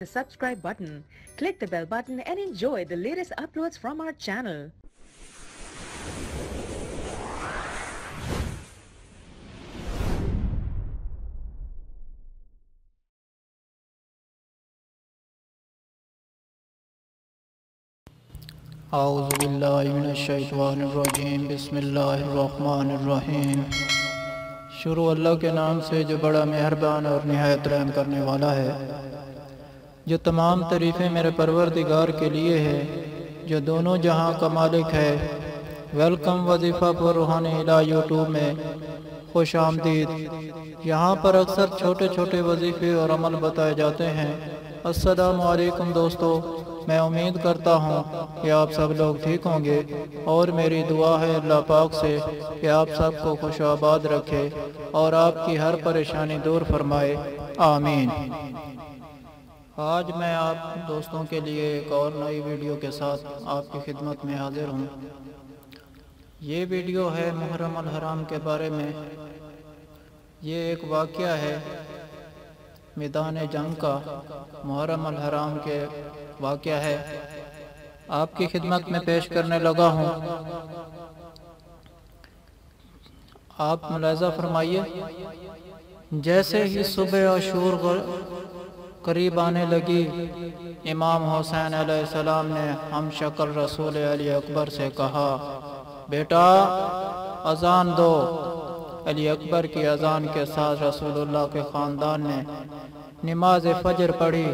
the subscribe button, click the bell button and enjoy the latest uploads from our channel. اعوذ باللہ من الشیطان الرجیم بسم اللہ الرحمن الرحیم۔ شروع اللہ کے نام سے جو بڑا مہربان اور نہایت رحم کرنے والا ہے۔ جو تمام تعریفیں میرے پروردگار کے لیے ہے جو دونوں جہاں کا مالک ہے۔ ویلکم وظیفہ پر روحانی الہ یوٹیوب میں خوش آمدید۔ یہاں پر اکثر چھوٹے چھوٹے وظیفے اور عمل بتائے جاتے ہیں۔ السلام علیکم دوستو، میں امید کرتا ہوں کہ آپ سب لوگ ٹھیک ہوں گے، اور میری دعا ہے اللہ پاک سے کہ آپ سب کو خوش و آباد رکھے اور آپ کی ہر پریشانی دور فرمائے، آمین۔ آج میں آپ دوستوں کے لیے ایک اور نئی ویڈیو کے ساتھ آپ کی خدمت میں حاضر ہوں۔ یہ ویڈیو ہے محرم الحرام کے بارے میں۔ یہ ایک واقعہ ہے میدان جنگ کا، محرم الحرام کے واقعہ ہے، آپ کی خدمت میں پیش کرنے لگا ہوں۔ آپ ملاحظہ فرمائیے، جیسے ہی صبح عاشور قریب آنے لگی، امام حسین علیہ السلام نے ہم شکل رسول علی اکبر سے کہا، بیٹا اذان دو۔ علی اکبر کی اذان کے ساتھ رسول اللہ کے خاندان نے نماز فجر پڑھی۔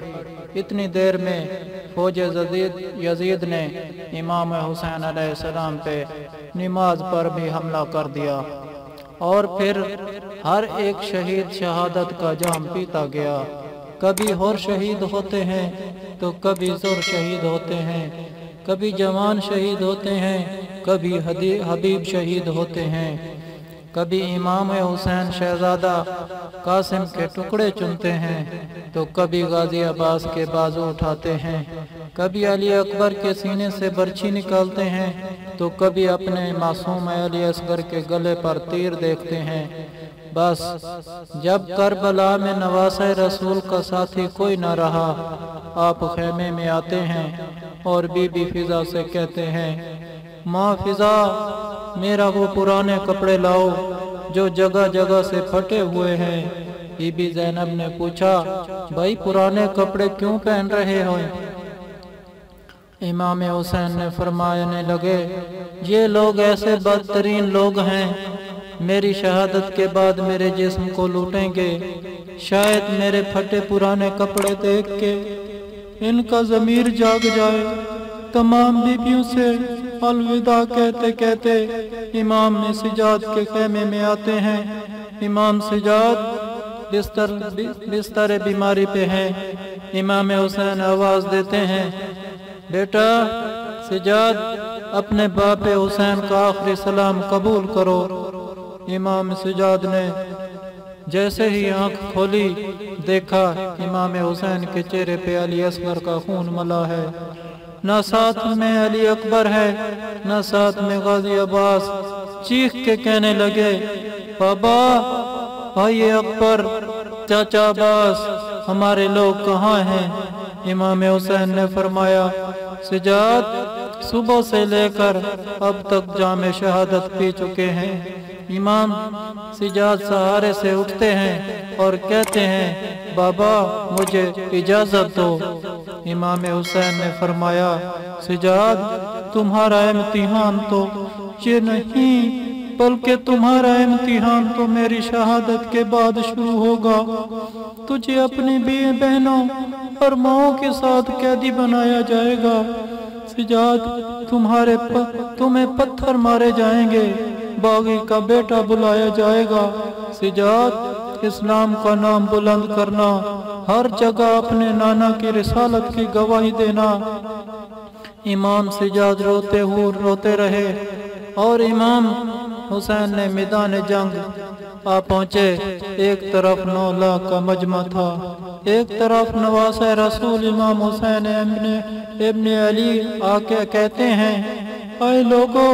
اتنی دیر میں فوج یزید نے امام حسین علیہ السلام پہ نماز پر بھی حملہ کر دیا، اور پھر ہر ایک شہید شہادت کا جام پیتا گیا۔ کبھی ہور شہید ہوتے ہیں تو کبھی زور شہید ہوتے ہیں، کبھی جوان شہید ہوتے ہیں، کبھی حبیب شہید ہوتے ہیں، کبھی امام حسین شہزادہ قاسم کے ٹکڑے چنتے ہیں تو کبھی غازی عباس کے بازو اٹھاتے ہیں، کبھی علی اکبر کے سینے سے برچھی نکالتے ہیں تو کبھی اپنے معصوم علی اصغر کے گلے پر تیر دیکھتے ہیں۔ بس جب کربلا میں نواسہ رسول کا ساتھی کوئی نہ رہا، آپ خیمے میں آتے ہیں اور بی بی فضا سے کہتے ہیں، ماں فضا میرا وہ پرانے کپڑے لاؤ جو جگہ جگہ سے پھٹے ہوئے ہیں۔ بی بی زینب نے پوچھا، بھائی پرانے کپڑے کیوں پہن رہے ہو؟ امام حسین نے فرمانے لگے، یہ لوگ ایسے بدترین لوگ ہیں، میری شہادت کے بعد میرے جسم کو لوٹیں گے۔ شاید میرے پھٹے پرانے کپڑے دیکھ کے ان کا ضمیر جاگ جائے۔ تمام بیویوں سے الوداع کہتے کہتے امام سجاد کے خیمے میں آتے ہیں۔ امام سجاد بستر بیماری پہ ہیں۔ امام حسین آواز دیتے ہیں، بیٹا سجاد اپنے باپ حسین کا آخری سلام قبول کرو۔ امام سجاد نے جیسے ہی آنکھ کھولی، دیکھا امام حسین کے چہرے پہ علی اصغر کا خون ملا ہے، نہ ساتھ میں علی اکبر ہے نہ ساتھ میں غازی عباس۔ چیخ کے کہنے لگے، بابا، بھائی اکبر، چاچا عباس، ہمارے لوگ کہاں ہیں؟ امام حسین نے فرمایا، سجاد صبح سے لے کر اب تک جام شہادت پی چکے ہیں۔ امام سجاد سہارے سے اٹھتے ہیں اور کہتے ہیں، بابا مجھے اجازت دو۔ امام حسین نے فرمایا، سجاد تمہارا امتحان تو یہ نہیں، بلکہ تمہارا امتحان تو میری شہادت کے بعد شروع ہوگا۔ تجھے اپنی بہنوں اور ماؤں کے ساتھ قیدی بنایا جائے گا۔ سجاد تمہیں پتھر مارے جائیں گے، باغی کا بیٹا بلایا جائے گا۔ سجاد اسلام کا نام بلند کرنا، ہر جگہ اپنے نانا کی رسالت کی گواہی دینا۔ امام سجاد روتے رہے، اور امام حسین نے میدان جنگ آ پہنچے۔ ایک طرف 9 لاکھ کا مجمع تھا، ایک طرف نواسہ رسول امام حسین ابن علی آ کے کہتے ہیں، اے لوگو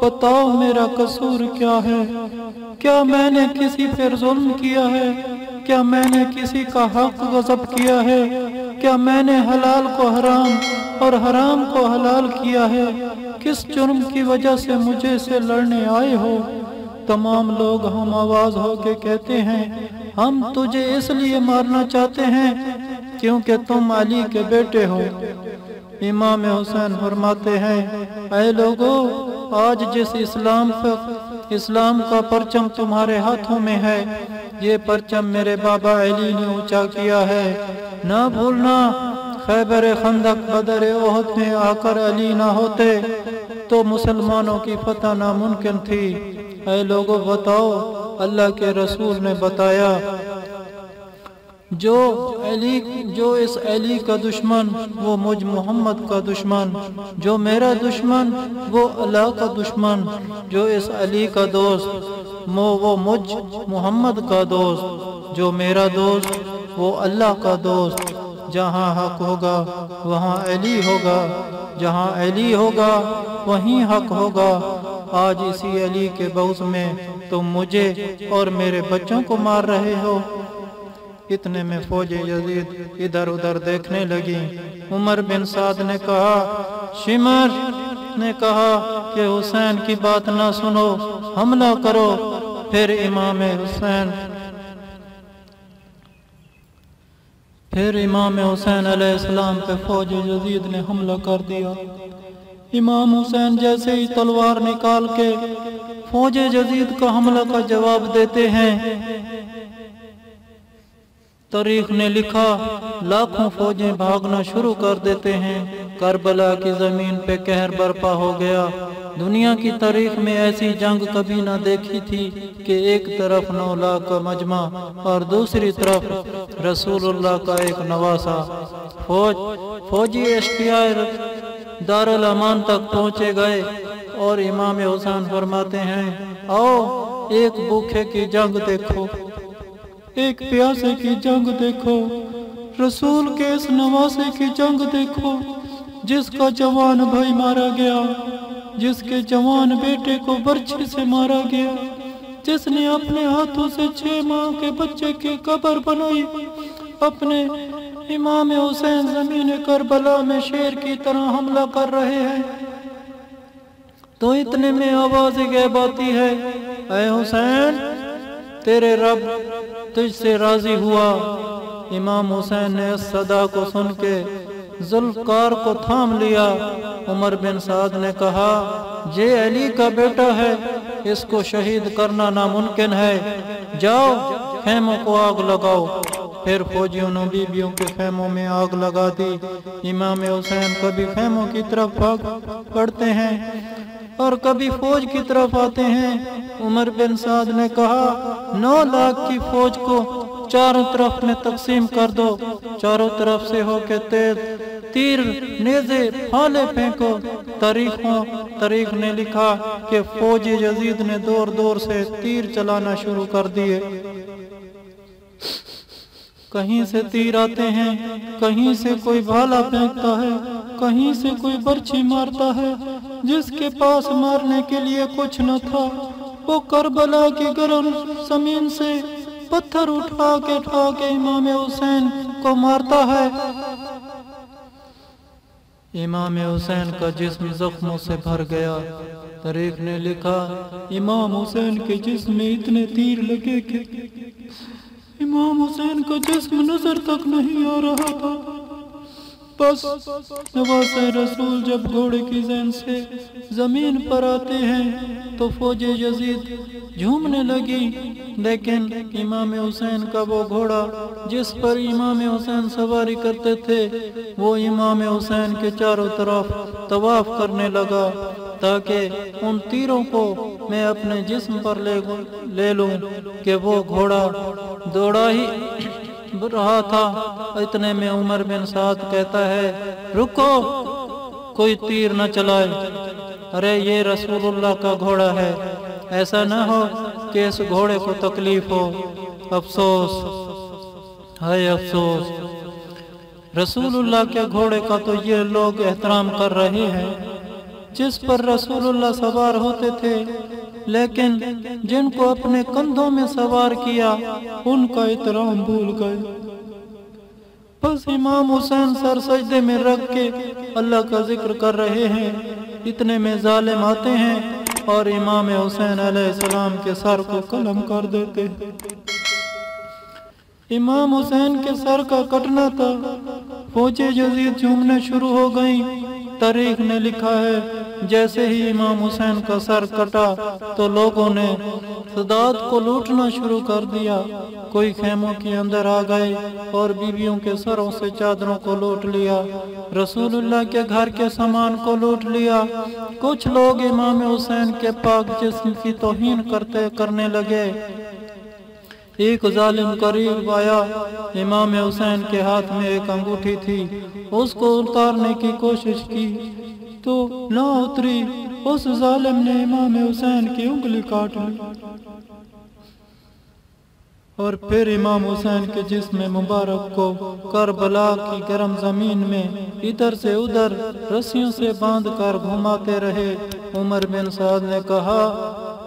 بتاؤ میرا قصور کیا ہے؟ کیا میں نے کسی پر ظلم کیا ہے؟ کیا میں نے کسی کا حق غصب کیا ہے؟ کیا میں نے حلال کو حرام اور حرام کو حلال کیا ہے؟ کس جرم کی وجہ سے مجھے سے لڑنے آئے ہو؟ تمام لوگ ہم آواز ہو کے کہتے ہیں ہم تجھے اس لیے مارنا چاہتے ہیں کیونکہ تم علی کے بیٹے ہو۔ امام حسین فرماتے ہیں اے لوگو، آج جس اسلام کا پرچم تمہارے ہاتھوں میں ہے، یہ پرچم میرے بابا علی نے اونچا کیا ہے۔ نہ بھولنا، خیبر خندق بدر احد میں آ کر علی نہ ہوتے تو مسلمانوں کی فتح ناممکن تھی۔ اے لوگو بتاؤ، اللہ کے رسول نے بتایا جو اس علی کا دشمن وہ مجھ محمد کا دشمن، جو میرا دشمن وہ اللہ کا دشمن، جو اس علی کا دوست وہ مجھ محمد کا دوست، جو میرا دوست وہ اللہ کا دوست۔ جہاں حق ہوگا وہاں علی ہوگا، جہاں علی ہوگا وہیں حق ہوگا۔ آج اسی علی کے بغض میں تم مجھے اور میرے بچوں کو مار رہے ہو۔ اتنے میں فوج یزید ادھر ادھر دیکھنے لگی۔ عمر بن سعد نے کہا، شمر نے کہا کہ حسین کی بات نہ سنو، حملہ کرو۔ پھر امام حسین علیہ السلام پہ فوج یزید نے حملہ کر دیا۔ امام حسین جیسے ہی تلوار نکال کے فوج یزید کا حملہ کا جواب دیتے ہیں، تاریخ نے لکھا لاکھوں فوجیں بھاگنا شروع کر دیتے ہیں۔ کربلا کی زمین پہ قہر برپا ہو گیا۔ دنیا کی تاریخ میں ایسی جنگ کبھی نہ دیکھی تھی کہ ایک طرف 9 لاکھ کا مجمع اور دوسری طرف رسول اللہ کا ایک نواسا۔ فوجی اشقیاء دارالامان تک پہنچے گئے اور امام حسین فرماتے ہیں، آؤ ایک بھوکے کی جنگ دیکھو، ایک پیاسے کی جنگ دیکھو، رسول کے اس نواسے کی جنگ دیکھو جس کا جوان بھائی مارا گیا، جس کے جوان بیٹے کو برچھی سے مارا گیا، جس نے اپنے ہاتھوں سے 6 ماہ کے بچے کی قبر بنائی۔ اپنے امام حسین زمین کربلا میں شیر کی طرح حملہ کر رہے ہیں۔ تو اتنے میں آواز غیب آتی ہے، اے حسین تیرے رب تجھ سے راضی ہوا۔ امام حسین نے اس صدا کو سن کے ذوالفقار کو تھام لیا۔ عمر بن سعد نے کہا، یہ علی کا بیٹا ہے، اس کو شہید کرنا ناممکن ہے، جاؤ خیموں کو آگ لگاؤ۔ پھر فوجیوں نے بیویوں کے خیموں میں آگ لگا دی۔ امام حسین کبھی خیموں کی طرف بھاگ پڑتے ہیں اور کبھی فوج کی طرف آتے ہیں۔ عمر بن سعد نے کہا، 9 لاکھ کی فوج کو چاروں طرف میں تقسیم کر دو، چاروں طرف سے ہو کے تیر نیزے پھالے پھینکو۔ تاریخ نے لکھا کہ فوج یزید نے دور دور سے تیر چلانا شروع کر دیے۔ کہیں سے تیر آتے ہیں، کہیں سے کوئی بھالا پھینکتا ہے، کہیں سے کوئی برچھی مارتا ہے۔ جس کے پاس مارنے کے لیے کچھ نہ تھا وہ کربلا کی گرم زمین سے پتھر اٹھا کے امام حسین کو مارتا ہے۔ امام حسین کا جسم زخموں سے بھر گیا۔ تاریخ نے لکھا، امام حسین کے جسم میں اتنے تیر لگے کہ امام حسین کا جسم نظر تک نہیں آ رہا تھا۔ بس نواسہ رسول جب گھوڑے کی ذہن سے زمین پر آتے ہیں تو فوج یزید جھومنے لگی، لیکن امام حسین کا وہ گھوڑا جس پر امام حسین سواری کرتے تھے وہ امام حسین کے چاروں طرف طواف کرنے لگا تاکہ ان تیروں کو میں اپنے جسم پر لے لوں کہ وہ گھوڑا دوڑا ہی رہا تھا۔ اتنے میں عمر بن سعد کہتا ہے، رکو، کوئی تیر نہ چلائے، ارے یہ رسول اللہ کا گھوڑا ہے، ایسا نہ ہو کہ اس گھوڑے کو تکلیف ہو۔ افسوس ہے افسوس، رسول اللہ کے گھوڑے کا تو یہ لوگ احترام کر رہے ہیں جس پر رسول اللہ سوار ہوتے تھے، لیکن جن کو اپنے کندھوں میں سوار کیا ان کا احترام بھول گئے۔ بس امام حسین سر سجدے میں رکھ کے اللہ کا ذکر کر رہے ہیں، اتنے میں ظالم آتے ہیں اور امام حسین علیہ السلام کے سر کو قلم کر دیتے ہیں۔ امام حسین کے سر کا کٹنا تھا، فوجیں یزید جھومنے شروع ہو گئیں۔ تاریخ نے لکھا ہے جیسے ہی امام حسین کا سر کٹا تو لوگوں نے سادات کو لوٹنا شروع کر دیا۔ کوئی خیموں کے اندر آ گئے اور بیویوں کے سروں سے چادروں کو لوٹ لیا، رسول اللہ کے گھر کے سامان کو لوٹ لیا۔ کچھ لوگ امام حسین کے پاک جسم کی توہین کرنے لگے۔ ایک ظالم قریب آیا، امام حسین کے ہاتھ میں ایک انگوٹھی تھی، اس کو اتارنے کی کوشش کی تو نہ اتری۔ اس ظالم نے امام حسین کی انگلی کاٹ لی اور پھر امام حسین کے جسم مبارک کو کربلا کی گرم زمین میں ادھر سے ادھر رسیوں سے باندھ کر گھماتے رہے۔ عمر بن سعد نے کہا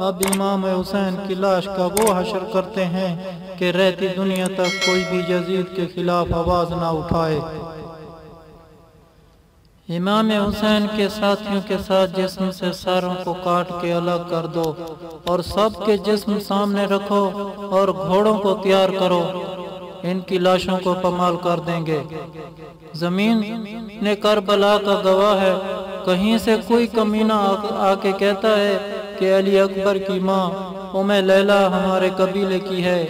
اب امام حسین کی لاش کا وہ حشر کرتے ہیں کہ رہتی دنیا تک کوئی بھی یزید کے خلاف آواز نہ اٹھائے۔ امام حسین کے ساتھیوں کے ساتھ جسم سے سروں کو کاٹ کے الگ کر دو اور سب کے جسم سامنے رکھو اور گھوڑوں کو تیار کرو، ان کی لاشوں کو پامال کر دیں گے۔ زمین نے کربلا کا گواہ ہے، کہیں سے کوئی کمینہ آ کے کہتا ہے کہ علی اکبر کی ماں ام لیلہ ہمارے قبیلے کی ہے،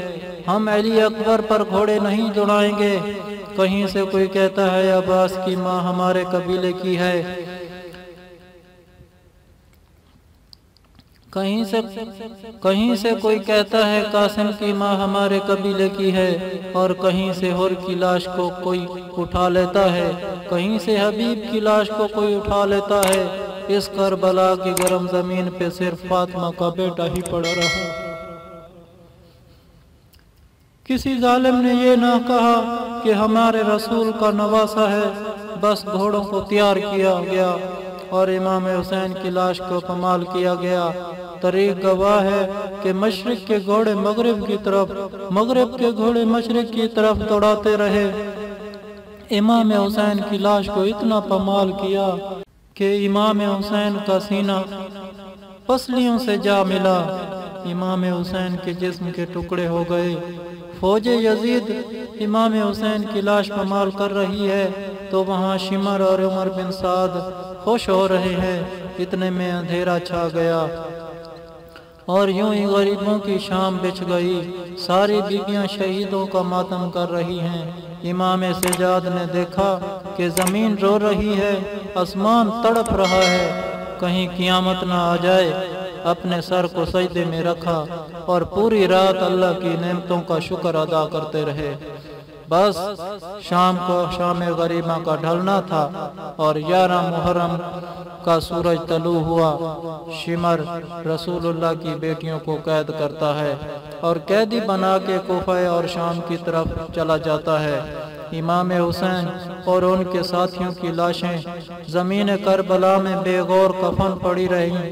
ہم علی اکبر پر گھوڑے نہیں دوڑائیں گے۔ کہیں سے کوئی کہتا ہے عباس کی ماں ہمارے قبیلے کی ہے، کہیں سے کوئی کہتا ہے قاسم کی ماں ہمارے قبیلے کی ہے، اور کہیں سے حر کی لاش کو کوئی اٹھا لیتا ہے، کہیں سے حبیب کی لاش کو کوئی اٹھا لیتا ہے۔ اس کربلا کی گرم زمین پہ صرف فاطمہ کا بیٹا ہی پڑا رہا۔ کسی ظالم نے یہ نہ کہا کہ ہمارے رسول کا نواسہ ہے، بس گھوڑوں کو تیار کیا گیا اور امام حسین کی لاش کو پامال کیا گیا۔ تاریخ گواہ ہے کہ مشرق کے گھوڑے مغرب کی طرف، مغرب کے گھوڑے مشرق کی طرف دوڑاتے رہے۔ امام حسین کی لاش کو اتنا پامال کیا کہ امام حسین کا سینہ پسلیوں سے جا ملا، امام حسین کے جسم کے ٹکڑے ہو گئے۔ فوج یزید امام حسین کی لاش پامال کر رہی ہے تو وہاں شمر اور عمر بن سعد خوش ہو رہے ہیں۔ اتنے میں اندھیرا چھا گیا اور یوں ہی غریبوں کی شام بچھ گئی۔ ساری بیویاں شہیدوں کا ماتم کر رہی ہیں۔ امام سجاد نے دیکھا کہ زمین رو رہی ہے، آسمان تڑپ رہا ہے، کہیں قیامت نہ آ جائے۔ اپنے سر کو سجدے میں رکھا اور پوری رات اللہ کی نعمتوں کا شکر ادا کرتے رہے۔ بس شام کو شام غریبہ کا ڈھلنا تھا اور 11 محرم کا سورج طلوع ہوا۔ شمر رسول اللہ کی بیٹیوں کو قید کرتا ہے اور قیدی بنا کے کوفہ اور شام کی طرف چلا جاتا ہے۔ امام حسین اور ان کے ساتھیوں کی لاشیں زمین کربلا میں بے غور کفن پڑی رہیں۔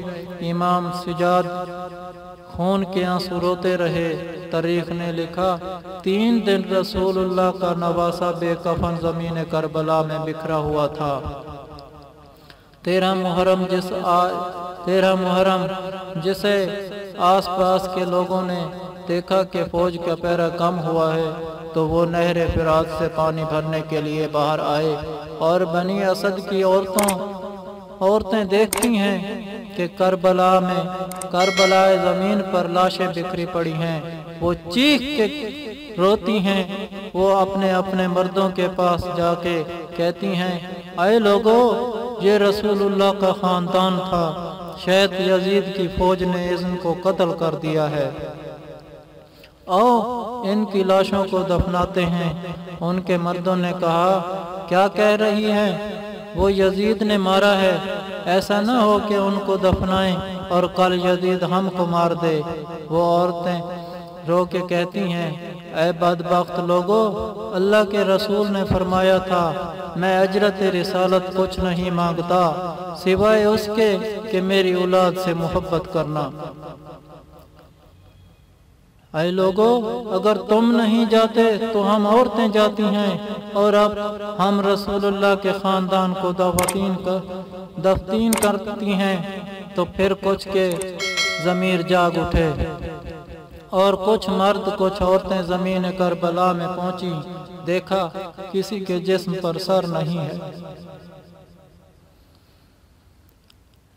امام سجاد خون کے آنسو روتے رہے۔ تاریخ نے لکھا 3 دن رسول اللہ کا نواسہ بے کفن زمین کربلا میں بکھرا ہوا تھا۔ 13 محرم جسے آس پاس کے لوگوں نے دیکھا کہ فوج کا پیرا کم ہوا ہے تو وہ نہر فرات سے پانی بھرنے کے لیے باہر آئے، اور بنی اسد کی عورتیں دیکھتی ہیں کہ کربلا زمین پر لاشیں بکھری پڑی ہیں۔ وہ چیخ کے روتی ہیں، وہ اپنے مردوں کے پاس جا کے کہتی ہیں اے لوگو، یہ رسول اللہ کا خاندان تھا، شاید یزید کی فوج نے ان کو قتل کر دیا ہے، آؤ ان کی لاشوں کو دفناتے ہیں۔ ان کے مردوں نے کہا کیا کہہ رہی ہیں، وہ یزید نے مارا ہے، ایسا نہ ہو کہ ان کو دفنائیں اور کل یزید ہم کو مار دے۔ وہ عورتیں رو کے کہتی ہیں اے بدبخت لوگو، اللہ کے رسول نے فرمایا تھا میں اجرت رسالت کچھ نہیں مانگتا سوائے اس کے کہ میری اولاد سے محبت کرنا۔ اے لوگو اگر تم نہیں جاتے تو ہم عورتیں جاتی ہیں اور اب ہم رسول اللہ کے خاندان کو دفن کرتی ہیں تو پھر کچھ کے ضمیر جاگ اٹھے اور کچھ مرد کچھ عورتیں زمین کربلا میں پہنچی، دیکھا کسی کے جسم پر سر نہیں ہے،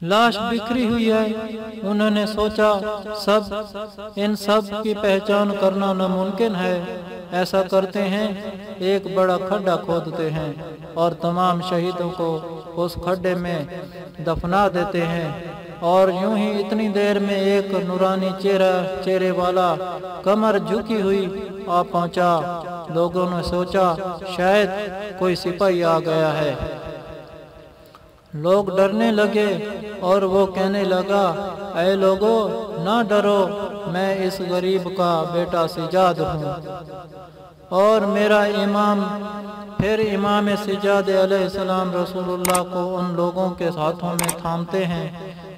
لاش بکھری ہوئی ہے۔ انہوں نے سوچا ان سب کی پہچان کرنا ناممکن ہے، ایسا کرتے ہیں ایک بڑا کھڈا کھودتے ہیں اور تمام شہیدوں کو اس کھڈے میں دفنا دیتے ہیں، اور یوں ہی اتنی دیر میں ایک نورانی چہرے والا کمر جھکی ہوئی آ پہنچا۔ لوگوں نے سوچا شاید کوئی سپاہی آ گیا ہے، لوگ ڈرنے لگے اور وہ کہنے لگا اے لوگو نہ ڈرو، میں اس غریب کا بیٹا سجاد ہوں اور میرا امام۔ پھر امام سجاد علیہ السلام رسول اللہ کو ان لوگوں کے ہاتھوں میں تھامتے ہیں،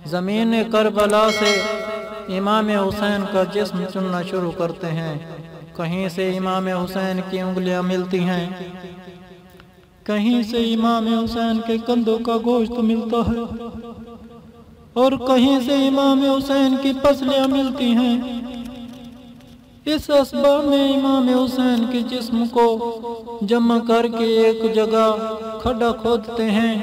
زمین کربلا سے امام حسین کا جسم چننا شروع کرتے ہیں۔ کہیں سے امام حسین کی انگلیاں ملتی ہیں، کہیں سے امام حسین کے کندھوں کا گوشت ملتا ہے اور کہیں سے امام حسین کی پسلیاں ملتی ہیں۔ اس اسباب میں امام حسین کے جسم کو جمع کر کے ایک جگہ کھڈا کھودتے ہیں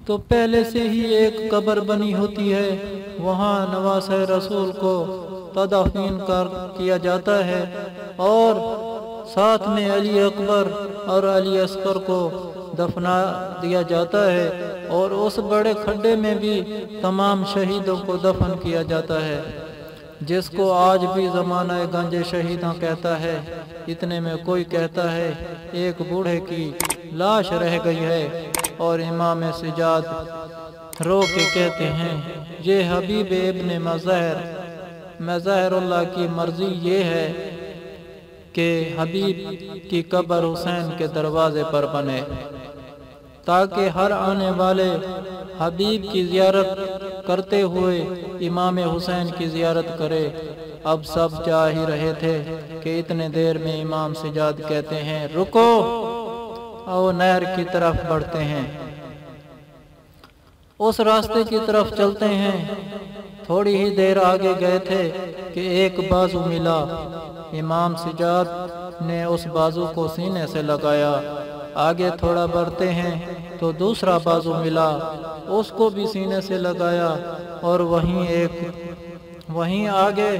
تو پہلے سے ہی ایک قبر بنی ہوتی ہے، وہاں نواسہ رسول کو تدفین کیا جاتا ہے اور ساتھ میں علی اکبر اور علی اصغر کو دفنا دیا جاتا ہے، اور اس بڑے کھڈے میں بھی تمام شہیدوں کو دفن کیا جاتا ہے، جس کو آج بھی زمانہ گنج شہیداں کہتا ہے۔ اتنے میں کوئی کہتا ہے ایک بوڑھے کی لاش رہ گئی ہے، اور امام سجاد رو کے کہتے ہیں یہ حبیب ابن مظہر اللہ کی مرضی یہ ہے کہ حبیب کی قبر حسین کے دروازے پر بنے، تاکہ ہر آنے والے حبیب کی زیارت کرتے ہوئے امام حسین کی زیارت کرے۔ اب سب چاہ ہی رہے تھے کہ اتنے دیر میں امام سجاد کہتے ہیں رکو، اور نہر کی طرف بڑھتے ہیں، اس راستے کی طرف چلتے ہیں۔ تھوڑی ہی دیر آگے گئے تھے کہ ایک بازو ملا، امام سجاد نے اس بازو کو سینے سے لگایا۔ آگے تھوڑا بڑھتے ہیں تو دوسرا بازو ملا، اس کو بھی سینے سے لگایا، اور وہیں آگے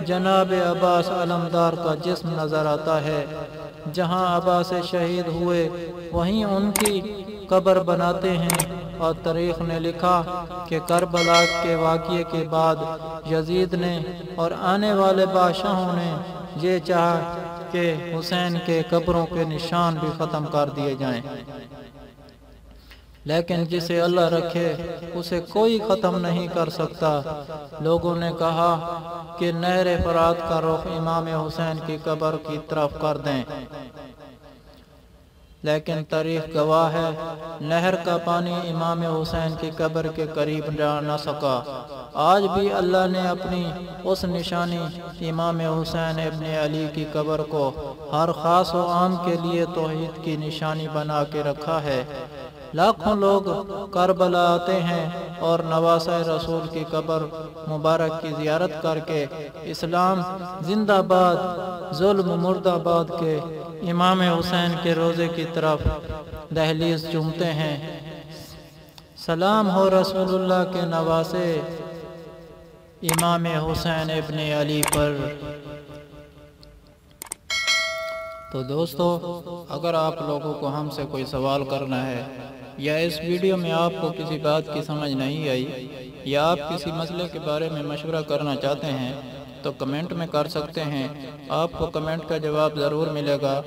جناب عباس علمدار کا جسم نظر آتا ہے۔ جہاں عباس شہید ہوئے وہیں ان کی قبر بناتے ہیں، اور تاریخ نے لکھا کہ کربلا کے واقعے کے بعد یزید نے اور آنے والے بادشاہوں نے یہ چاہا کہ حسین کے قبروں کے نشان بھی ختم کر دیے جائیں، لیکن جسے اللہ رکھے اسے کوئی ختم نہیں کر سکتا۔ لوگوں نے کہا کہ نہر فرات کا رخ امام حسین کی قبر کی طرف کر دیں، لیکن تاریخ گواہ ہے نہر کا پانی امام حسین کی قبر کے قریب جا نہ سکا۔ آج بھی اللہ نے اپنی اس نشانی امام حسین ابن علی کی قبر کو ہر خاص و عام کے لیے توحید کی نشانی بنا کے رکھا ہے۔ لاکھوں لوگ کربلا آتے ہیں اور نواسہ رسول کی قبر مبارک کی زیارت کر کے اسلام زندہ باد، ظلم مردہ باد کے امام حسین کے روضے کی طرف دہلیز چومتے ہیں۔ سلام ہو رسول اللہ کے نواسے امام حسین ابن علی پر۔ تو دوستو، اگر آپ لوگوں کو ہم سے کوئی سوال کرنا ہے، یا اس ویڈیو میں آپ کو کسی بات کی سمجھ نہیں آئی، یا آپ کسی مسئلے کے بارے میں مشورہ کرنا چاہتے ہیں تو کمنٹ میں کر سکتے ہیں، آپ کو کمنٹ کا جواب ضرور ملے گا۔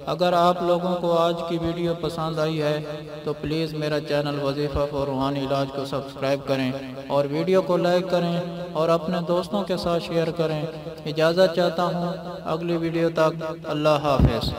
اگر آپ لوگوں کو آج کی ویڈیو پسند آئی ہے تو پلیز میرا چینل وظیفہ فار روحانی علاج کو سبسکرائب کریں، اور ویڈیو کو لائک کریں اور اپنے دوستوں کے ساتھ شیئر کریں۔ اجازت چاہتا ہوں، اگلی ویڈیو تک اللہ حافظ۔